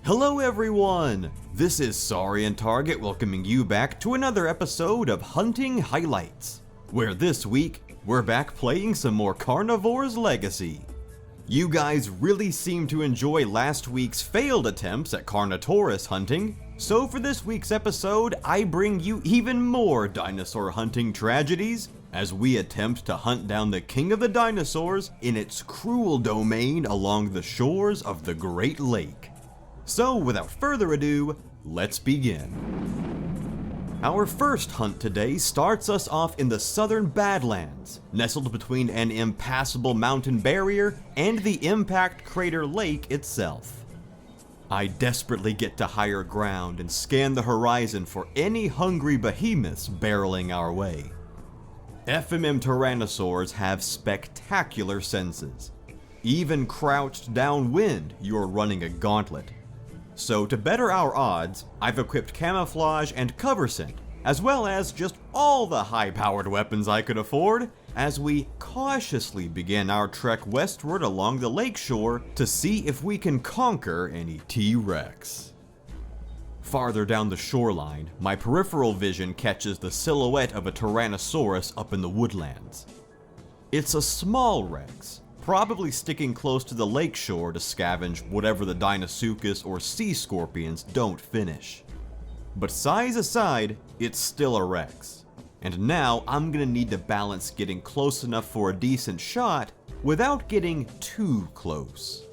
Hello everyone! This is Saurian Target welcoming you back to another episode of Hunting Highlights, where this week, we're back playing some more Carnivores Legacy. You guys really seemed to enjoy last week's failed attempts at Carnivores hunting, so for this week's episode, I bring you even more dinosaur hunting tragedies as we attempt to hunt down the king of the dinosaurs in its cruel domain along the shores of the Great Lake. So without further ado, let's begin. Our first hunt today starts us off in the southern Badlands, nestled between an impassable mountain barrier and the impact crater lake itself. I desperately get to higher ground and scan the horizon for any hungry behemoths barreling our way. FMM Tyrannosaurs have spectacular senses. Even crouched downwind, you're running a gauntlet. So to better our odds, I've equipped camouflage and cover scent, as well as just all the high-powered weapons I could afford, as we cautiously begin our trek westward along the lakeshore to see if we can conquer any T-Rex. Farther down the shoreline, my peripheral vision catches the silhouette of a Tyrannosaurus up in the woodlands. It's a small Rex, probably sticking close to the lakeshore to scavenge whatever the Deinosuchus or sea scorpions don't finish. But size aside, it's still a Rex. And now I'm gonna need to balance getting close enough for a decent shot without getting too close.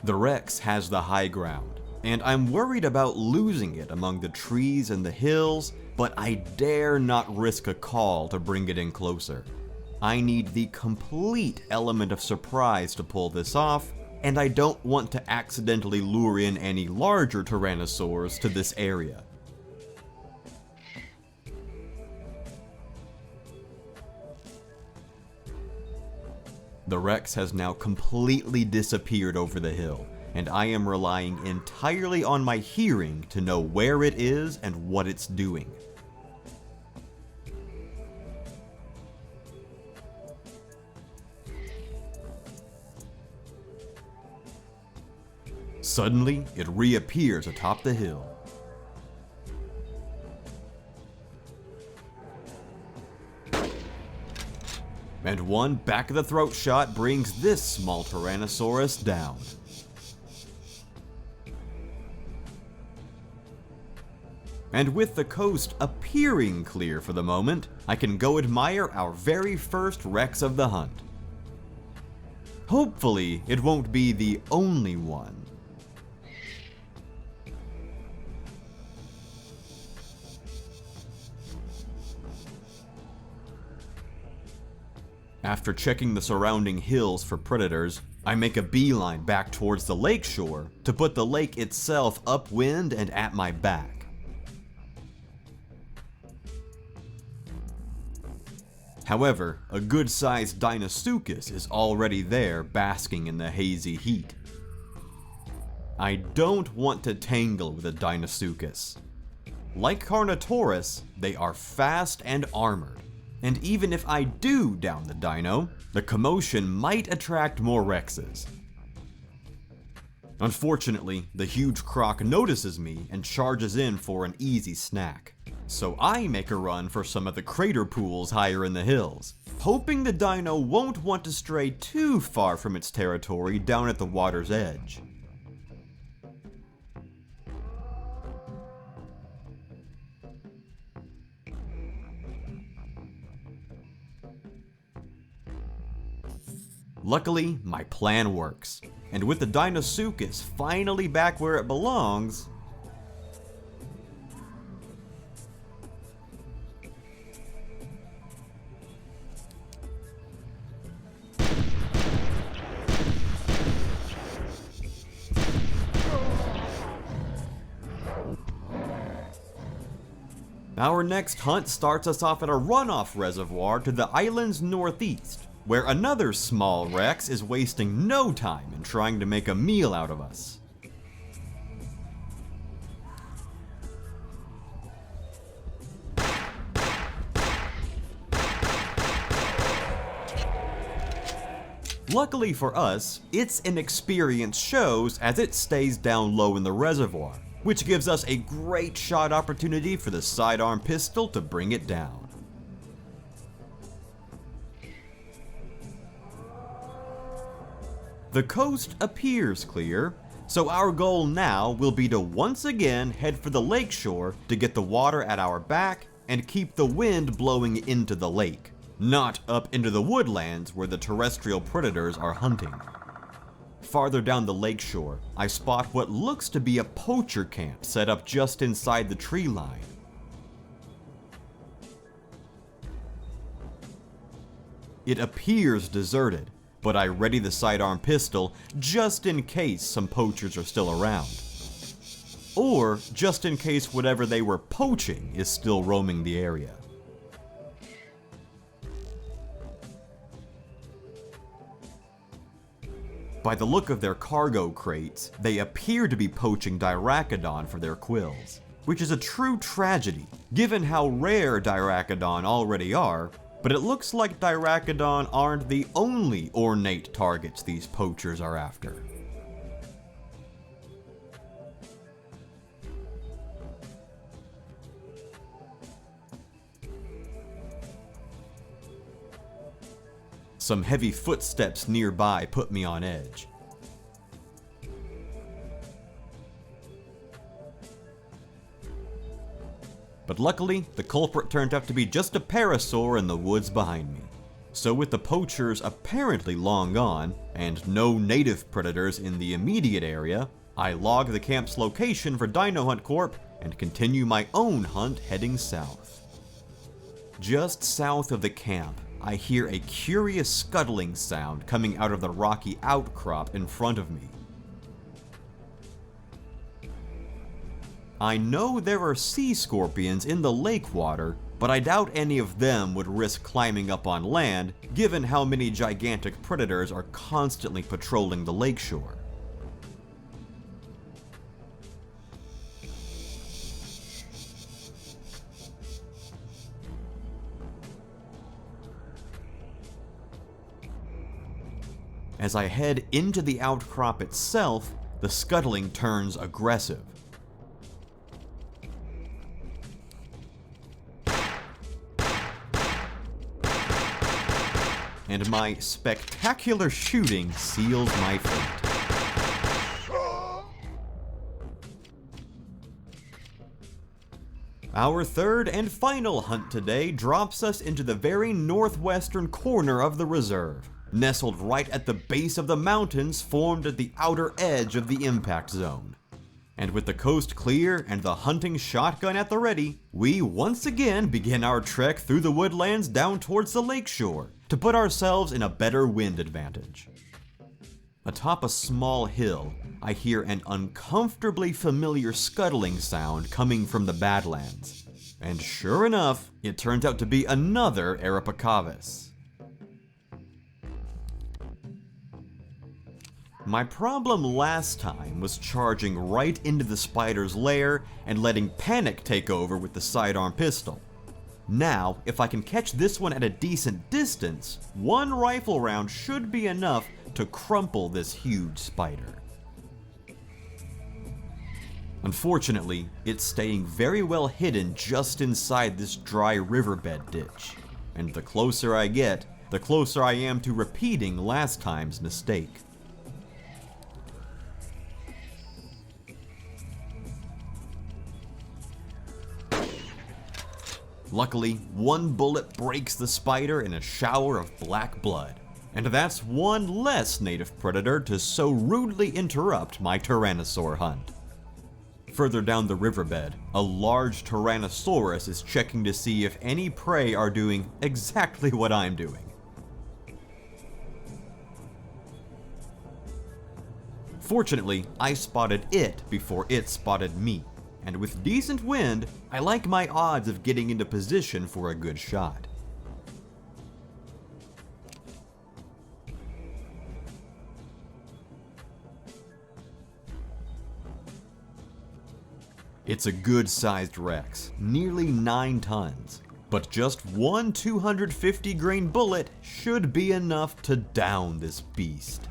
The Rex has the high ground, and I'm worried about losing it among the trees and the hills, but I dare not risk a call to bring it in closer. I need the complete element of surprise to pull this off, and I don't want to accidentally lure in any larger Tyrannosaurs to this area. The Rex has now completely disappeared over the hill, and I am relying entirely on my hearing to know where it is and what it's doing. Suddenly, it reappears atop the hill. And one back-of-the-throat shot brings this small Tyrannosaurus down. And with the coast appearing clear for the moment, I can go admire our very first Rex of the hunt. Hopefully, it won't be the only one. After checking the surrounding hills for predators, I make a beeline back towards the lakeshore to put the lake itself upwind and at my back. However, a good-sized Deinosuchus is already there basking in the hazy heat. I don't want to tangle with a Deinosuchus. Like Carnivores, they are fast and armored. And even if I do down the dino, the commotion might attract more Rexes. Unfortunately, the huge croc notices me and charges in for an easy snack. So I make a run for some of the crater pools higher in the hills, hoping the dino won't want to stray too far from its territory down at the water's edge. Luckily, my plan works, and with the Deinosuchus finally back where it belongs, our next hunt starts us off at a runoff reservoir to the island's northeast, where another small Rex is wasting no time in trying to make a meal out of us. Luckily for us, its inexperience shows as it stays down low in the reservoir, which gives us a great shot opportunity for the sidearm pistol to bring it down. The coast appears clear, so our goal now will be to once again head for the lakeshore to get the water at our back and keep the wind blowing into the lake, not up into the woodlands where the terrestrial predators are hunting. Farther down the lakeshore, I spot what looks to be a poacher camp set up just inside the tree line. It appears deserted, but I ready the sidearm pistol just in case some poachers are still around. Or just in case whatever they were poaching is still roaming the area. By the look of their cargo crates, they appear to be poaching Diracodon for their quills, which is a true tragedy given how rare Diracodon already are. But it looks like Diracodon aren't the only ornate targets these poachers are after. Some heavy footsteps nearby put me on edge. But luckily, the culprit turned out to be just a parasaur in the woods behind me. So with the poachers apparently long gone, and no native predators in the immediate area, I log the camp's location for Dino Hunt Corp and continue my own hunt heading south. Just south of the camp, I hear a curious scuttling sound coming out of the rocky outcrop in front of me. I know there are sea scorpions in the lake water, but I doubt any of them would risk climbing up on land, given how many gigantic predators are constantly patrolling the lakeshore. As I head into the outcrop itself, the scuttling turns aggressive. And my spectacular shooting seals my fate. Our third and final hunt today drops us into the very northwestern corner of the reserve, nestled right at the base of the mountains formed at the outer edge of the impact zone. And with the coast clear and the hunting shotgun at the ready, we once again begin our trek through the woodlands down towards the lakeshore to put ourselves in a better wind advantage. Atop a small hill, I hear an uncomfortably familiar scuttling sound coming from the Badlands. And sure enough, it turns out to be another Arapacavis. My problem last time was charging right into the spider's lair and letting panic take over with the sidearm pistol. Now, if I can catch this one at a decent distance, one rifle round should be enough to crumple this huge spider. Unfortunately, it's staying very well hidden just inside this dry riverbed ditch, and the closer I get, the closer I am to repeating last time's mistake. Luckily, one bullet breaks the spider in a shower of black blood, and that's one less native predator to so rudely interrupt my Tyrannosaur hunt. Further down the riverbed, a large Tyrannosaurus is checking to see if any prey are doing exactly what I'm doing. Fortunately, I spotted it before it spotted me, and with decent wind, I like my odds of getting into position for a good shot. It's a good-sized Rex, nearly 9 tons, But just one 250 grain bullet should be enough to down this beast.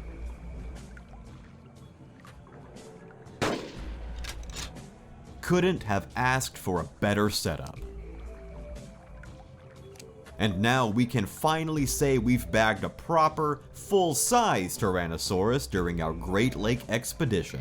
Couldn't have asked for a better setup. And now we can finally say we've bagged a proper, full-size Tyrannosaurus during our Great Lake expedition.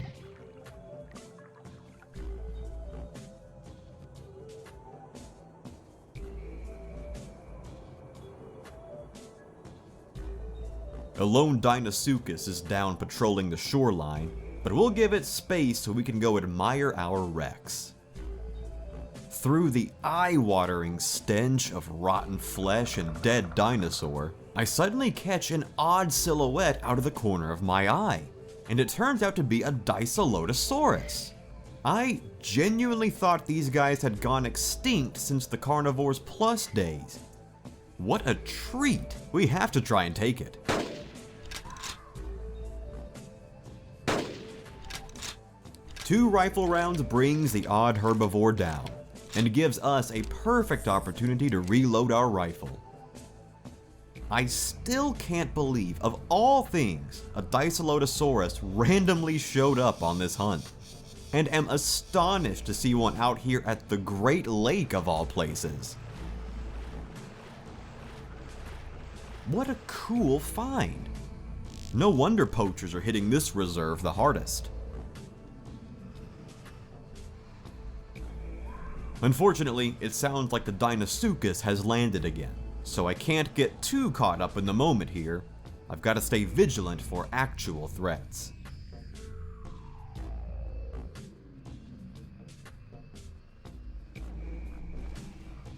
A lone Deinosuchus is down patrolling the shoreline, but we'll give it space so we can go admire our Rex. Through the eye-watering stench of rotten flesh and dead dinosaur, I suddenly catch an odd silhouette out of the corner of my eye, and it turns out to be a Dilophosaurus. I genuinely thought these guys had gone extinct since the Carnivores Plus days. What a treat! We have to try and take it. Two rifle rounds brings the odd herbivore down, and gives us a perfect opportunity to reload our rifle. I still can't believe, of all things, a Dilophosaurus randomly showed up on this hunt, and am astonished to see one out here at the Great Lake of all places. What a cool find. No wonder poachers are hitting this reserve the hardest. Unfortunately, it sounds like the Deinosuchus has landed again, so I can't get too caught up in the moment here. I've got to stay vigilant for actual threats.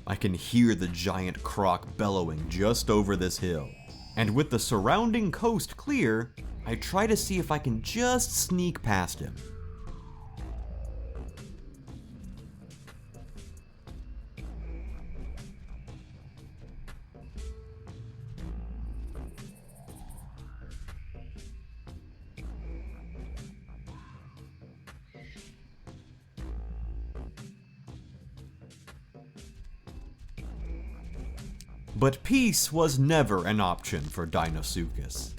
I can hear the giant croc bellowing just over this hill, and with the surrounding coast clear, I try to see if I can just sneak past him. But peace was never an option for Deinosuchus.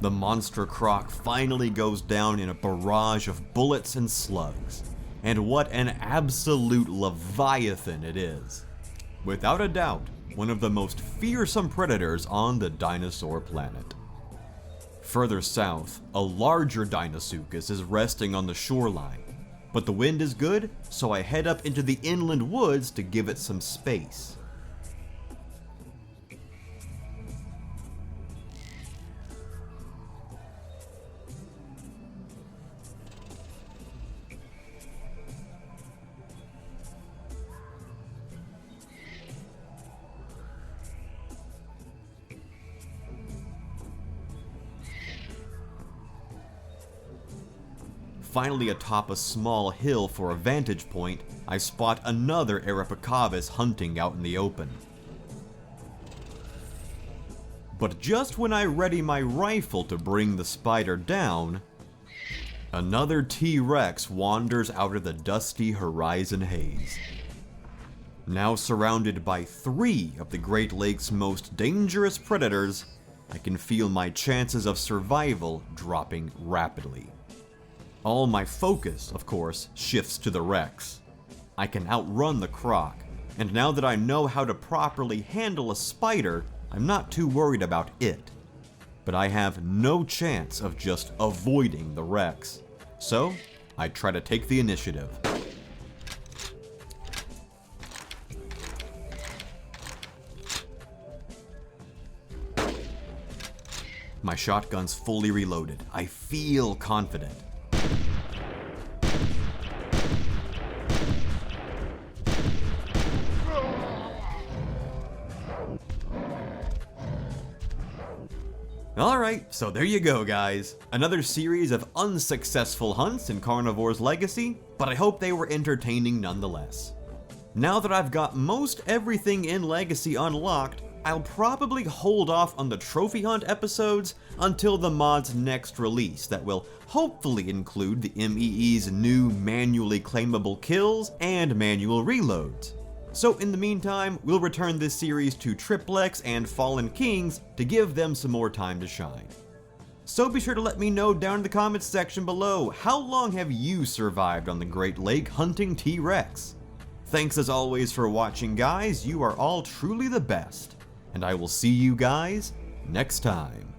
The monster croc finally goes down in a barrage of bullets and slugs. And what an absolute leviathan it is. Without a doubt, one of the most fearsome predators on the dinosaur planet. Further south, a larger Deinosuchus is resting on the shoreline, but the wind is good, so I head up into the inland woods to give it some space. Finally atop a small hill for a vantage point, I spot another Arapicavus hunting out in the open. But just when I ready my rifle to bring the spider down, another T-Rex wanders out of the dusty horizon haze. Now surrounded by 3 of the Great Lakes' most dangerous predators, I can feel my chances of survival dropping rapidly. All my focus, of course, shifts to the Rex. I can outrun the croc, and now that I know how to properly handle a spider, I'm not too worried about it. But I have no chance of just avoiding the Rex, so I try to take the initiative. My shotgun's fully reloaded. I feel confident. Alright, so there you go guys. Another series of unsuccessful hunts in Carnivores Legacy, but I hope they were entertaining nonetheless. Now that I've got most everything in Legacy unlocked, I'll probably hold off on the trophy hunt episodes until the mod's next release that will hopefully include the MEE's new manually claimable kills and manual reloads. So in the meantime, we'll return this series to Triplex and Fallen Kings to give them some more time to shine. So be sure to let me know down in the comments section below, how long have you survived on the Great Lake hunting T-Rex? Thanks as always for watching guys, you are all truly the best, and I will see you guys next time.